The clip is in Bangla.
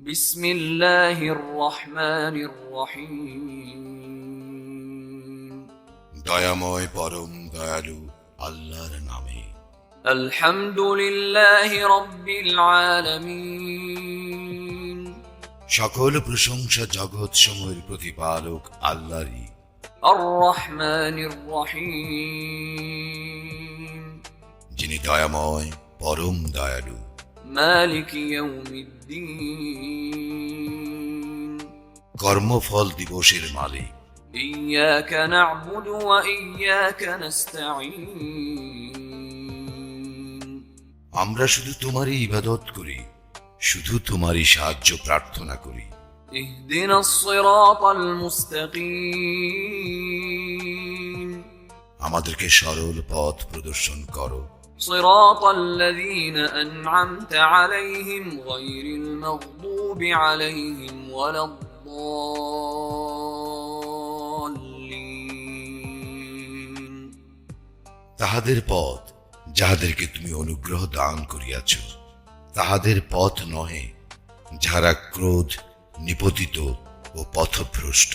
بسم الله الرحمن الرحيم দয়াময় পরম দয়ালু আল্লাহর নামে। الحمد لله رب العالمين সকল প্রশংসা জগৎ সমূহের প্রতিপালক আল্লাহরই। الرحمن الرحيم যিনি দয়াময় পরম দয়ালু। مالك يوم الدين কর্মফল দিবসের মালিক। إياك نعبد وإياك نستعين আমরা শুধু তোমারই ইবাদত করি, শুধু তোমারই সাহায্য প্রার্থনা করি। اهدنا الصراط المستقيم আমাদেরকে সরল পথ প্রদর্শন করো। صراط الذين أنعمت عليهم غير المغضوب عليهم ولا الضالين তাহাদের পথ যাহাদেরকে তুমি অনুগ্রহ দান করিয়াছ, তাহাদের পথ নহে যাহারা ক্রোধ নিপতিত ও পথভ্রষ্ট।